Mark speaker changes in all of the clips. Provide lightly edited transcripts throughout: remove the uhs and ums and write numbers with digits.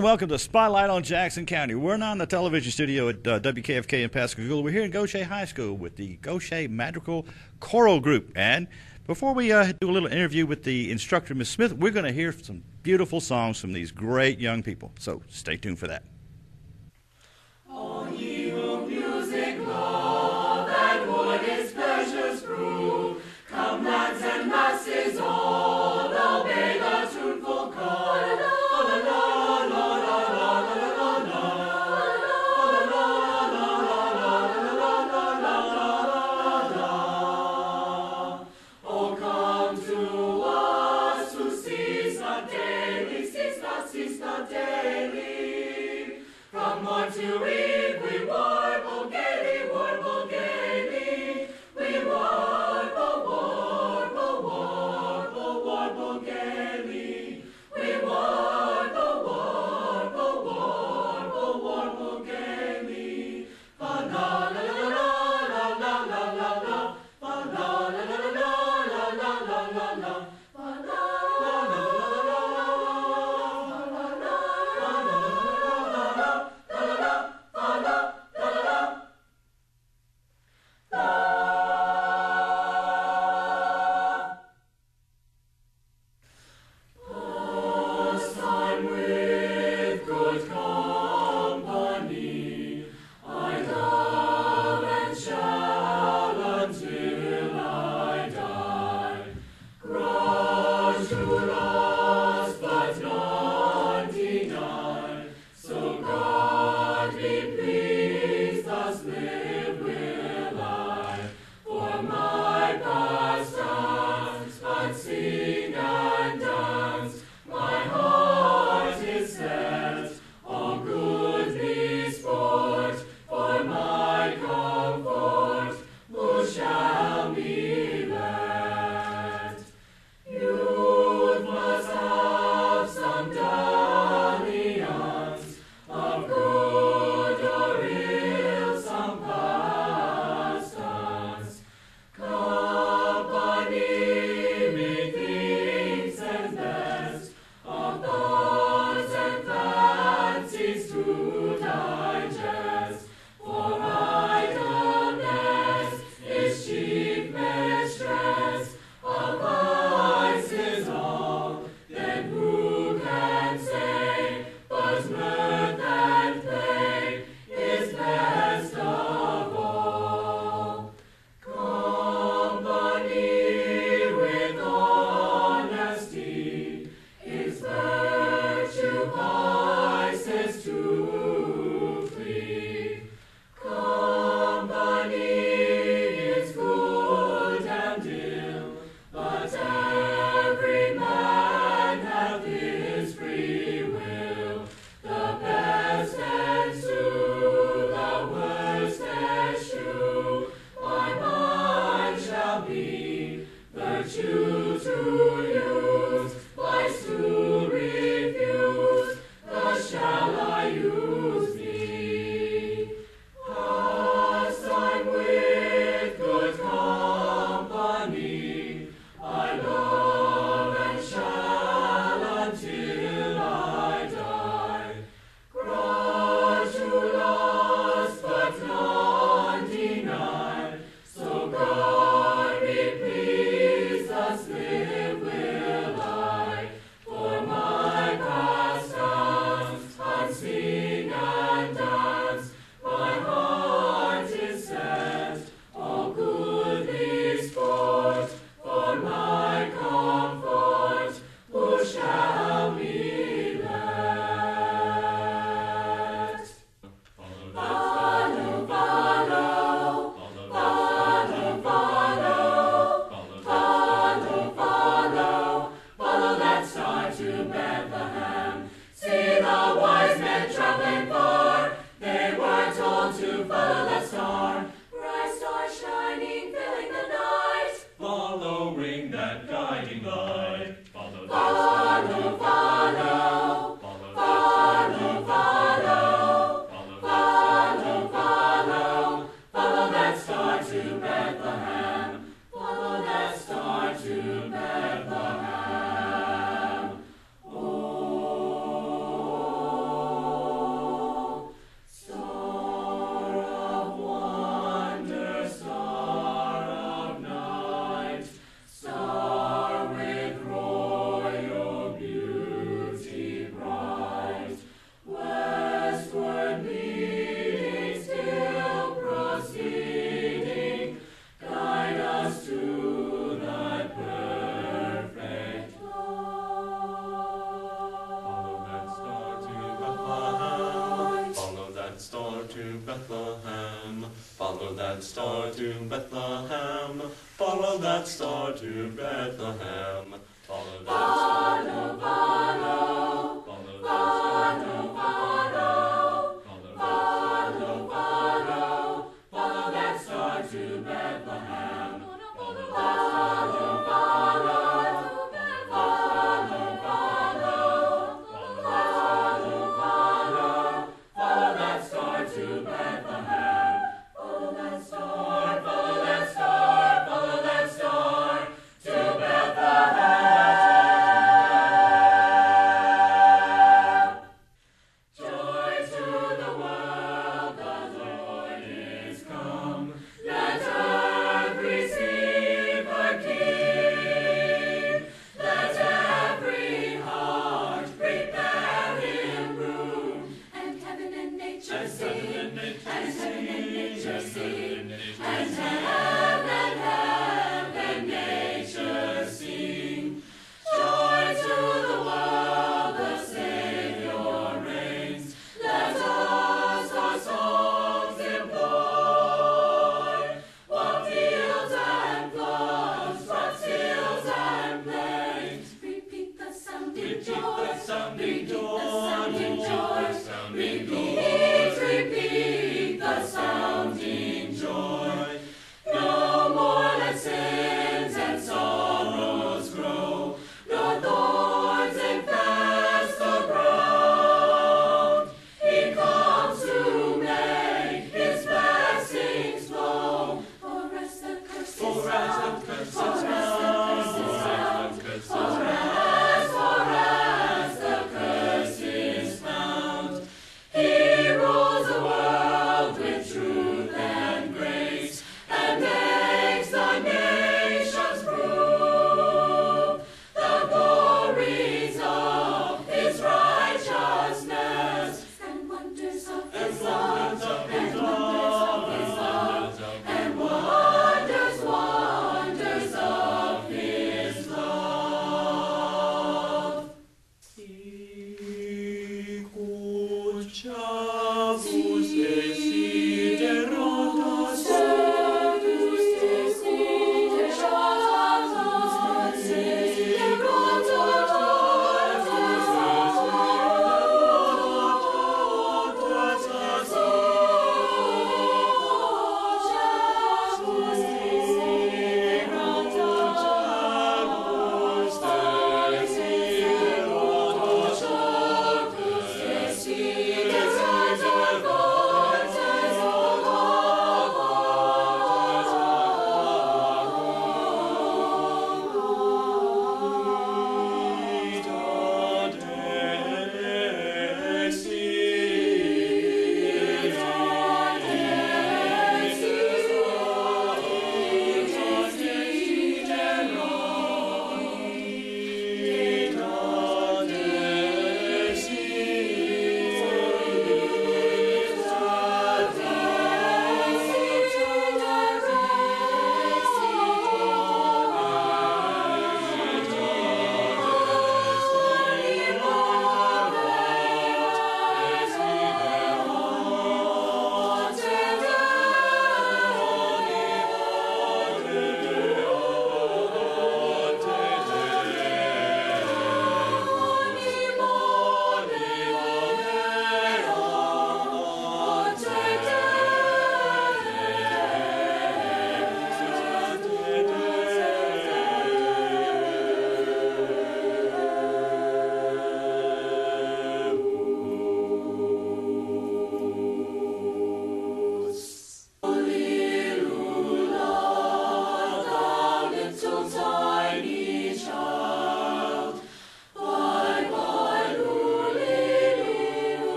Speaker 1: Welcome to Spotlight on Jackson County. We're not in the television studio at WKFK in Pascagoula. We're here in Gaucher High School with the Gaucher Madrigal Choral Group. And before we do a little interview with the instructor, Ms. Smith, we're going to hear some beautiful songs from these great young people. So stay tuned for that.
Speaker 2: All ye who music love, that wood its pleasures prove, come lads and lasses all, obey the tuneful call. To eve we warble gaily, we warble, warble, warble, warble gaily, we warble, warble, warble, warble gaily. Fa la la la la la la la la, fa la la la la la la la la la, fa la la la la la la la la. light. Follow that star to Bethlehem. Follow that star to Bethlehem. Follow that star to Bethlehem. Follow that star to Bethlehem. Follow that star to Bethlehem. Follow that star to Bethlehem. Follow that star to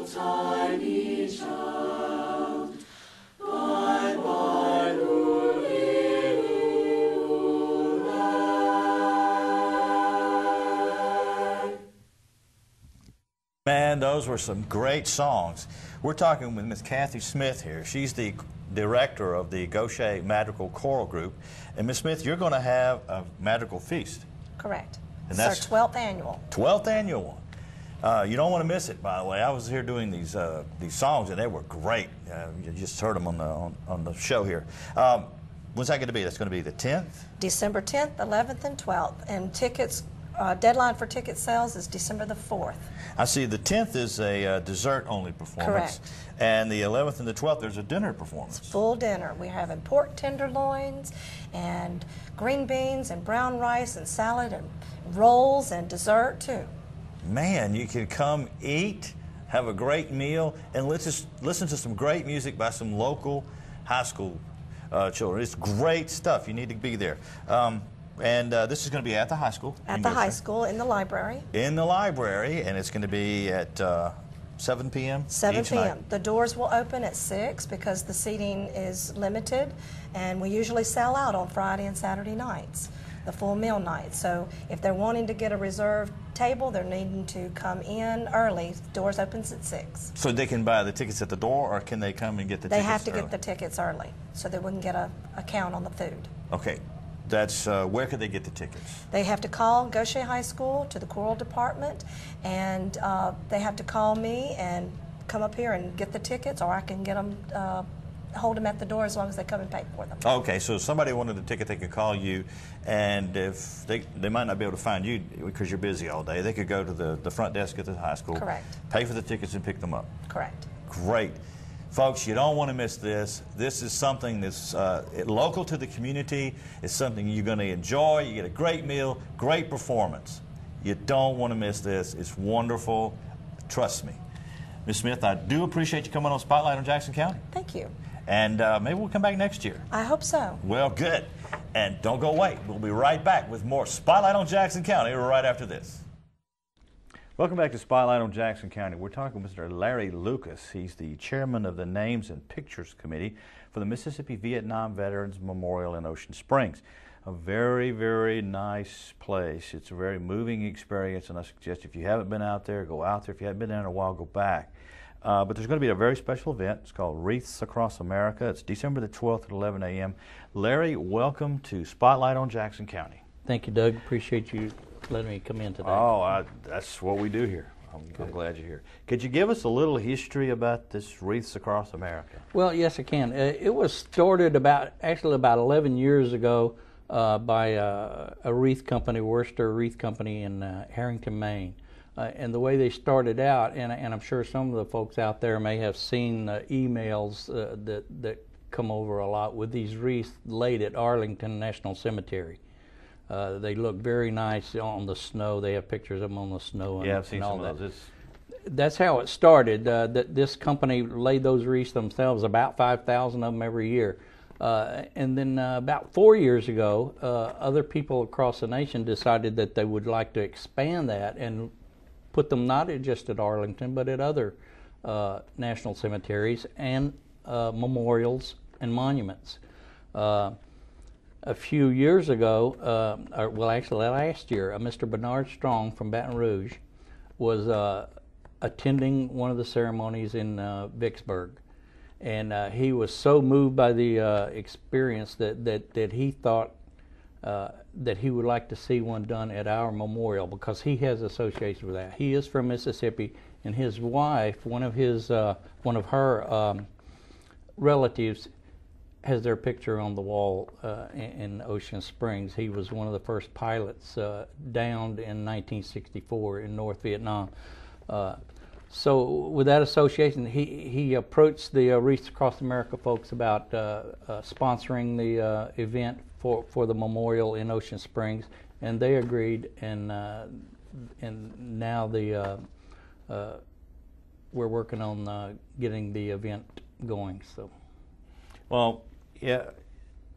Speaker 2: little tiny child. Bye bye, Lulu.
Speaker 1: Man, those were some great songs. We're talking with Miss Kathy Smith here. She's the director of the Gaucher Madrigal Choral Group. And Miss Smith, you're going to have a Madrigal feast.
Speaker 3: Correct.
Speaker 1: And
Speaker 3: It's
Speaker 1: that's
Speaker 3: our 12th annual.
Speaker 1: 12th annual one. You don't want to miss it, by the way. I was here doing these songs, and they were great. You just heard them on the show here. When's that going to be? That's going to be the 10th?
Speaker 3: December 10th, 11th, and 12th. And tickets, deadline for ticket sales is December the 4th.
Speaker 1: I see the 10th is a dessert-only performance.
Speaker 3: Correct.
Speaker 1: And the 11th and the 12th, there's a dinner performance.
Speaker 3: Full dinner. We have pork tenderloins and green beans and brown rice and salad and rolls and dessert too.
Speaker 1: Man, you can come eat, have a great meal, and listen to some great music by some local high school children. It's great stuff. You need to be there. And this is going to be at the high school.
Speaker 3: At the high school, in the library.
Speaker 1: In the library, and it's going to be at 7 p.m.
Speaker 3: 7
Speaker 1: each
Speaker 3: p.m.
Speaker 1: night.
Speaker 3: The doors will open at 6 because the seating is limited, and we usually sell out on Friday and Saturday nights, the full meal night. So if they're wanting to get a reserved table, they're needing to come in early. Doors opens at 6.
Speaker 1: So they can buy the tickets at the door, or can they come and get the
Speaker 3: They
Speaker 1: tickets
Speaker 3: have to
Speaker 1: early?
Speaker 3: get the tickets early so they wouldn't get a count on the food.
Speaker 1: Okay. That's where could they get the tickets?
Speaker 3: They have to call Gaucher High School to the choral department, and they have to call me and come up here and get the tickets, or I can get them, hold them at the door as long as they come and pay for them.
Speaker 1: Okay, so if somebody wanted a ticket, they could call you, and if they might not be able to find you because you're busy all day, they could go to the front desk at the high school,
Speaker 3: Correct.
Speaker 1: pay for the tickets and pick them up.
Speaker 3: Correct.
Speaker 1: Great. Folks, you don't want to miss this. This is something that's local to the community. It's something you're going to enjoy. You get a great meal, great performance. You don't want to miss this. It's wonderful. Trust me. Ms. Smith, I do appreciate you coming on Spotlight on Jackson County.
Speaker 3: Thank you.
Speaker 1: And maybe we'll come back next year.
Speaker 3: I hope so.
Speaker 1: Well, good. And don't go away. We'll be right back with more Spotlight on Jackson County right after this. Welcome back to Spotlight on Jackson County. We're talking with Mr. Larry Lucas. He's the chairman of the Names and Pictures Committee for the Mississippi Vietnam Veterans Memorial in Ocean Springs. A very, very nice place. It's a very moving experience, and I suggest if you haven't been out there, go out there. If you haven't been there in a while, go back. But there's going to be a very special event. It's called Wreaths Across America. It's December the 12th at 11 a.m. Larry, welcome to Spotlight on Jackson County.
Speaker 4: Thank you, Doug. Appreciate you letting me come in today.
Speaker 1: Oh, that's what we do here. I'm glad you're here. Could you give us a little history about this Wreaths Across America?
Speaker 4: Well, yes, I can. It was started about 11 years ago by a wreath company, Worcester Wreath Company in Harrington, Maine. And the way they started out, and I'm sure some of the folks out there may have seen emails that come over a lot with these wreaths laid at Arlington National Cemetery. They look very nice on the snow. They have pictures of them on the snow. And,
Speaker 1: Yeah, I've seen
Speaker 4: and all
Speaker 1: some of
Speaker 4: that.
Speaker 1: those.
Speaker 4: That's how it started. This company laid those wreaths themselves, about 5,000 of them every year. And then about 4 years ago, other people across the nation decided that they would like to expand that and put them not just at Arlington, but at other national cemeteries and memorials and monuments. A few years ago, well, actually last year, Mr. Bernard Strong from Baton Rouge was attending one of the ceremonies in Vicksburg. And he was so moved by the experience that he thought that he would like to see one done at our memorial because he has association with that. He is from Mississippi, and his wife, one of her relatives, has their picture on the wall in Ocean Springs. He was one of the first pilots downed in 1964 in North Vietnam. So with that association, he approached the Wreaths Across America folks about sponsoring the event for the memorial in Ocean Springs, and they agreed. And now we're working on getting the event going. So,
Speaker 1: Well, yeah,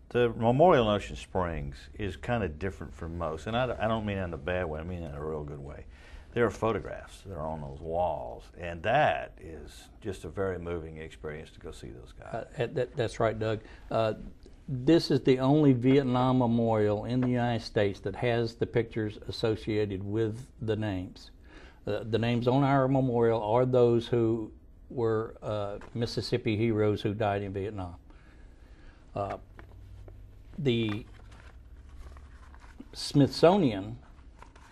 Speaker 1: the memorial in Ocean Springs is kind of different from most, and I don't mean that in a bad way. I mean that in a real good way. there are photographs that are on those walls, and that is just a very moving experience to go see those guys.
Speaker 4: That's right, Doug. This is the only Vietnam memorial in the United States that has the pictures associated with the names. The names on our memorial are those who were Mississippi heroes who died in Vietnam. The Smithsonian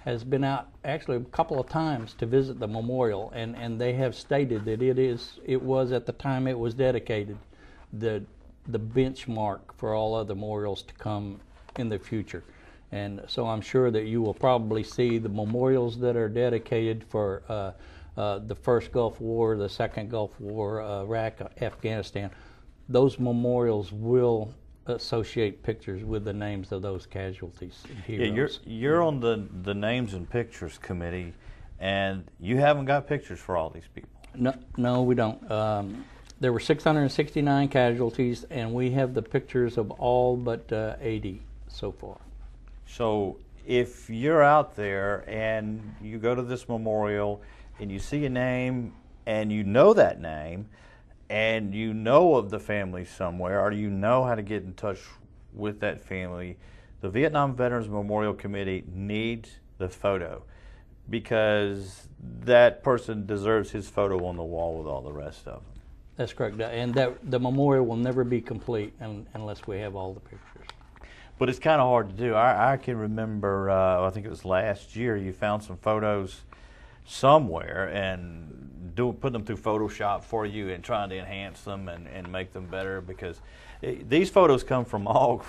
Speaker 4: has been out actually a couple of times to visit the memorial, and they have stated that it was at the time it was dedicated the benchmark for all other memorials to come in the future. And so I'm sure that you will probably see the memorials that are dedicated for the first Gulf War, the second Gulf War, Iraq, Afghanistan. Those memorials will associate pictures with the names of those casualties and heroes.
Speaker 1: Yeah, you're on the Names and Pictures Committee, and you haven't got pictures for all these people.
Speaker 4: No, we don't. There were 669 casualties, and we have the pictures of all but 80 so far.
Speaker 1: So if you're out there and you go to this memorial and you see a name and you know that name, and you know of the family somewhere, or you know how to get in touch with that family, the Vietnam Veterans Memorial Committee needs the photo, because that person deserves his photo on the wall with all the rest of them.
Speaker 4: That's correct, and the memorial will never be complete unless we have all the pictures.
Speaker 1: But it's kind of hard to do. I can remember, I think it was last year, you found some photos somewhere and putting them through Photoshop for you and trying to enhance them and make them better, because these photos come from all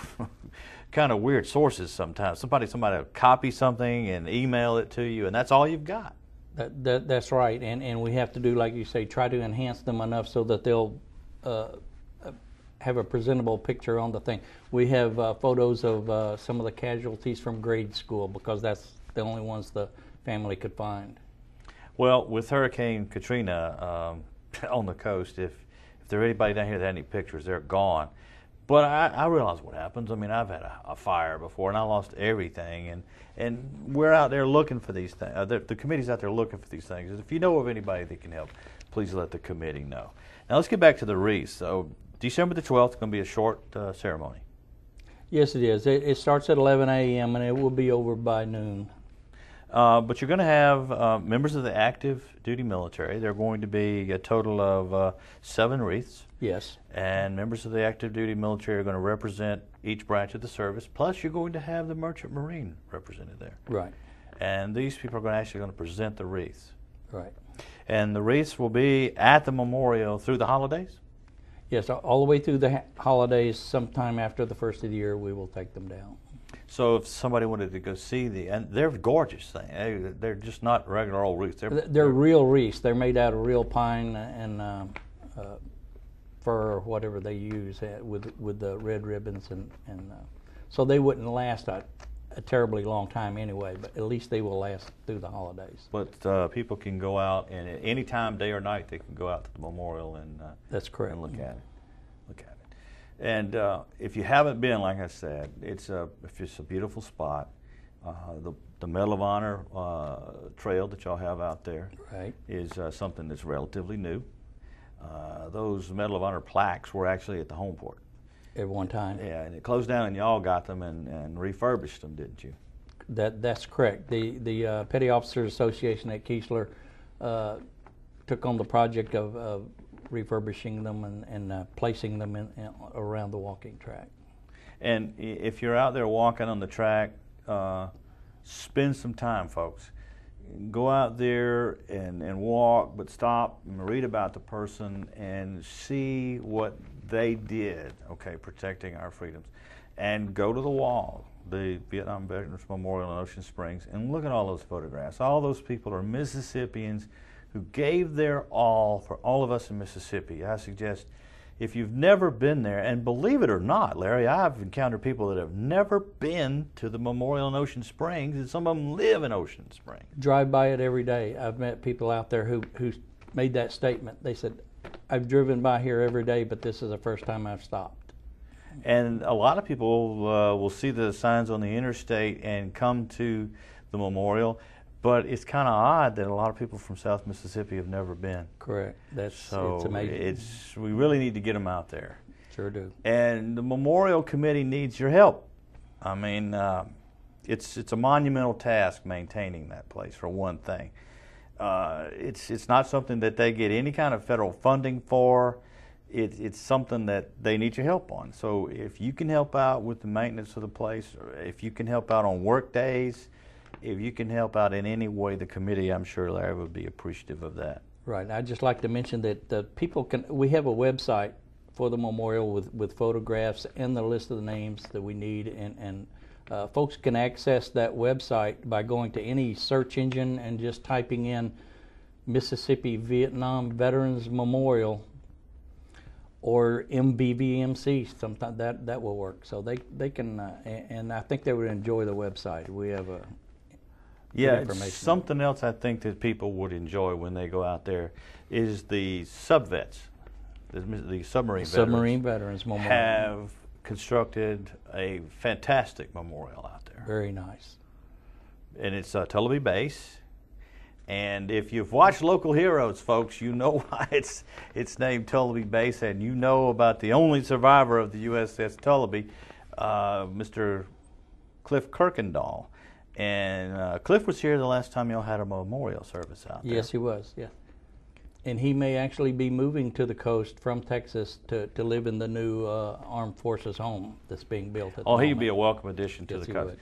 Speaker 1: kind of weird sources sometimes. Somebody will copy something and email it to you, and that's all you've got.
Speaker 4: That's right, and we have to do, like you say, try to enhance them enough so that they'll have a presentable picture on the thing. We have photos of some of the casualties from grade school, because that's the only ones the family could find.
Speaker 1: Well, with Hurricane Katrina on the coast, if there's anybody down here that had any pictures, they're gone. But I realize what happens. I mean, I've had a fire before, and I lost everything. And we're out there looking for these things. The committee's out there looking for these things. If you know of anybody that can help, please let the committee know. Now let's get back to the wreaths. So December the 12th is going to be a short ceremony.
Speaker 4: Yes, it is. It starts at 11 a.m. and it will be over by noon.
Speaker 1: But you're going to have members of the active duty military. There are going to be a total of 7 wreaths.
Speaker 4: Yes.
Speaker 1: And members of the active duty military are going to represent each branch of the service. Plus, you're going to have the Merchant Marine represented there.
Speaker 4: Right.
Speaker 1: And these people are actually going to present the wreaths.
Speaker 4: Right.
Speaker 1: And the wreaths will be at the memorial through the holidays?
Speaker 4: Yes, all the way through the holidays. Sometime after the first of the year, we will take them down.
Speaker 1: So if somebody wanted to go see and they're gorgeous things. They're just not regular old wreaths.
Speaker 4: They're real wreaths. They're made out of real pine and fir or whatever they use with the red ribbons, and so they wouldn't last a terribly long time anyway. But at least they will last through the holidays.
Speaker 1: But people can go out, and at any time, day or night, they can go out to the memorial and
Speaker 4: that's correct.
Speaker 1: And look at it. And if you haven't been, like I said, it's a beautiful spot. The Medal of Honor trail that y'all have out there is something that's relatively new. Those Medal of Honor plaques were actually at the home port.
Speaker 4: At one time.
Speaker 1: Yeah, and it closed down, and y'all got them and refurbished them, didn't you?
Speaker 4: That's correct. The Petty Officers Association at Keesler took on the project of refurbishing them and placing them around the walking track.
Speaker 1: And if you're out there walking on the track, spend some time, folks. Go out there and walk, but stop and read about the person and see what they did, protecting our freedoms. And go to the wall, the Vietnam Veterans Memorial in Ocean Springs, and look at all those photographs. All those people are Mississippians who gave their all for all of us in Mississippi. I suggest, if you've never been there, and believe it or not, Larry, I've encountered people that have never been to the memorial in Ocean Springs, and some of them live in Ocean Springs.
Speaker 4: Drive by it every day. I've met people out there who made that statement. They said, I've driven by here every day, but this is the first time I've stopped.
Speaker 1: And a lot of people will see the signs on the interstate and come to the memorial. but it's kind of odd that a lot of people from South Mississippi have never been.
Speaker 4: Correct. It's
Speaker 1: So
Speaker 4: amazing.
Speaker 1: we really need to get them out there.
Speaker 4: Sure do.
Speaker 1: And the Memorial Committee needs your help. I mean, it's a monumental task maintaining that place, for one thing. It's not something that they get any kind of federal funding for. It's something that they need your help on. So if you can help out with the maintenance of the place, or if you can help out on work days, if you can help out in any way, the committee, I'm sure Larry would be appreciative of that.
Speaker 4: Right. I'd just like to mention that we have a website for the memorial with photographs and the list of the names that we need, and folks can access that website by going to any search engine and just typing in Mississippi Vietnam Veterans Memorial or MVVMC. Sometimes that will work. So they can, and I think they would enjoy the website. We have a
Speaker 1: It's something else I think that people would enjoy when they go out there is the subvets, the submarine
Speaker 4: veterans memorial.
Speaker 1: have constructed a fantastic memorial out there.
Speaker 4: Very nice.
Speaker 1: And it's Tullabee Base. And if you've watched Local Heroes, folks, you know why it's named Tullabee Base, and you know about the only survivor of the USS Tullabee, Mr. Cliff Kirkendall. And Cliff was here the last time y'all had a memorial service out there.
Speaker 4: Yes, he was, yeah. And he may actually be moving to the coast from Texas to live in the new Armed Forces home that's being built at the moment.
Speaker 1: He'd be a welcome addition to
Speaker 4: Yes,
Speaker 1: the
Speaker 4: he
Speaker 1: coast.
Speaker 4: would.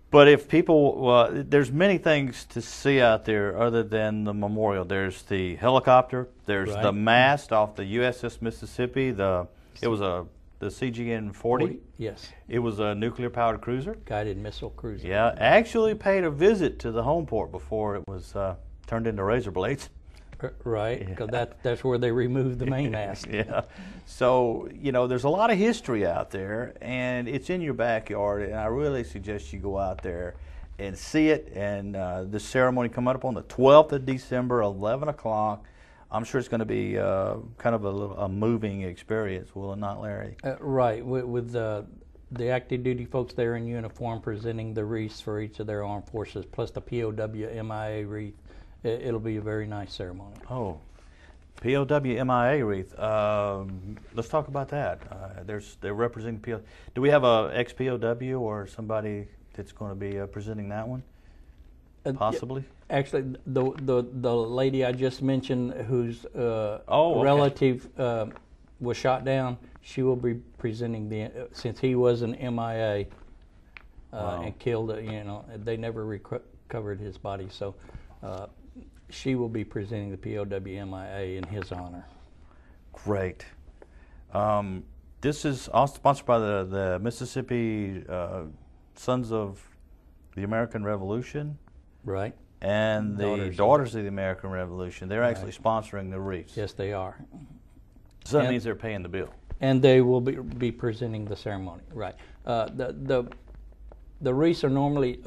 Speaker 1: But if people, there's many things to see out there other than the memorial. There's the helicopter. There's
Speaker 4: Right.
Speaker 1: the mast off the USS Mississippi. It was the CGN-40.
Speaker 4: Yes,
Speaker 1: It was a nuclear-powered cruiser.
Speaker 4: guided missile cruiser.
Speaker 1: Yeah, actually paid a visit to the home port before it was turned into razor blades.
Speaker 4: Right, because that's where they removed the mainmast.
Speaker 1: Yeah. So, there's a lot of history out there, and it's in your backyard, and I really suggest you go out there and see it. And this ceremony coming up on the 12th of December, 11 o'clock. I'm sure it's going to be kind of a moving experience, will it not, Larry?
Speaker 4: Right, with the active duty folks there in uniform presenting the wreaths for each of their armed forces, plus the POW MIA wreath. It'll be a very nice ceremony.
Speaker 1: Oh, POW MIA wreath. Let's talk about that. They're representing POW. Do we have a ex-POW or somebody that's going to be presenting that one? Possibly.
Speaker 4: Actually, the lady I just mentioned, whose
Speaker 1: okay.
Speaker 4: relative was shot down, she will be presenting since he was an MIA and killed. They never recovered his body, so. She will be presenting the POW MIA in his honor.
Speaker 1: Great. This is also sponsored by the Mississippi Sons of the American Revolution.
Speaker 4: Right.
Speaker 1: And the Daughters of the American Revolution. They're actually sponsoring the wreaths.
Speaker 4: Yes, they are.
Speaker 1: So that means they're paying the bill.
Speaker 4: And they will be presenting the ceremony. Right. The wreaths are normally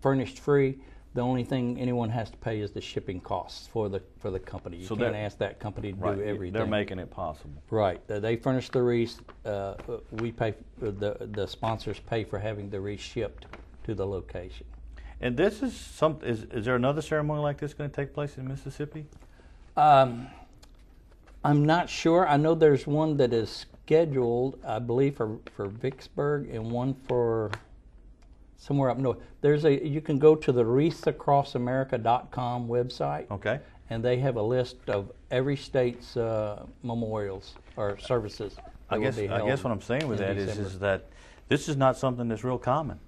Speaker 4: furnished free. The only thing anyone has to pay is the shipping costs for the company. You can't ask that company to do everything.
Speaker 1: They're making it possible.
Speaker 4: Right. They furnish the wreaths. We pay. The sponsors pay for having the wreath shipped to the location.
Speaker 1: And this is is there another ceremony like this going to take place in Mississippi?
Speaker 4: I'm not sure. I know there's one that is scheduled, I believe, for Vicksburg and one for somewhere up north. You can go to the wreathsacrossamerica.com website.
Speaker 1: Okay.
Speaker 4: And they have a list of every state's memorials or services.
Speaker 1: I guess what I'm saying with that is that this is not something that's real common.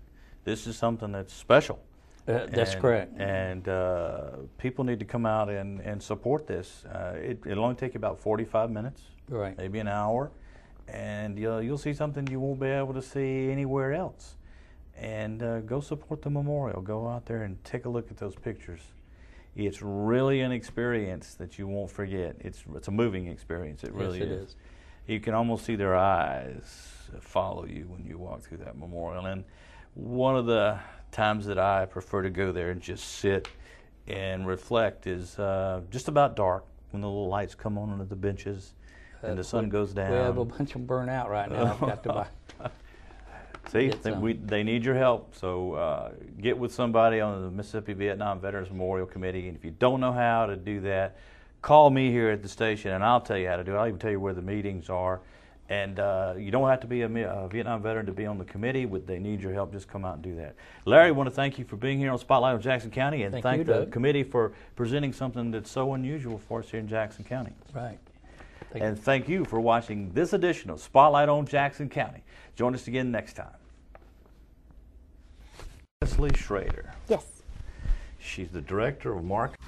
Speaker 1: This is something that's special.
Speaker 4: That's correct.
Speaker 1: And people need to come out and support this. It'll only take you about 45 minutes,
Speaker 4: right?
Speaker 1: Maybe an hour, and you'll see something you won't be able to see anywhere else. And go support the memorial. Go out there and take a look at those pictures. It's really an experience that you won't forget. It's a moving experience. It really is. You can almost see their eyes follow you when you walk through that memorial. And one of the times that I prefer to go there and just sit and reflect is just about dark when the little lights come on under the benches and the sun goes down.
Speaker 4: We have a bunch of them burnt out right now. I've got to buy.
Speaker 1: See,
Speaker 4: Get some.
Speaker 1: they need your help. So get with somebody on the Mississippi Vietnam Veterans Memorial Committee. And if you don't know how to do that, call me here at the station, and I'll tell you how to do it. I'll even tell you where the meetings are. And you don't have to be a Vietnam veteran to be on the committee, but they need your help. Just come out and do that. Larry, I want to thank you for being here on Spotlight of Jackson County, and thank the
Speaker 4: Doug.
Speaker 1: committee for presenting something that's so unusual for us here in Jackson County.
Speaker 4: Right.
Speaker 1: And thank you for watching this edition of Spotlight on Jackson County. Join us again next time. Leslie Schrader.
Speaker 5: Yes.
Speaker 1: She's the director of marketing.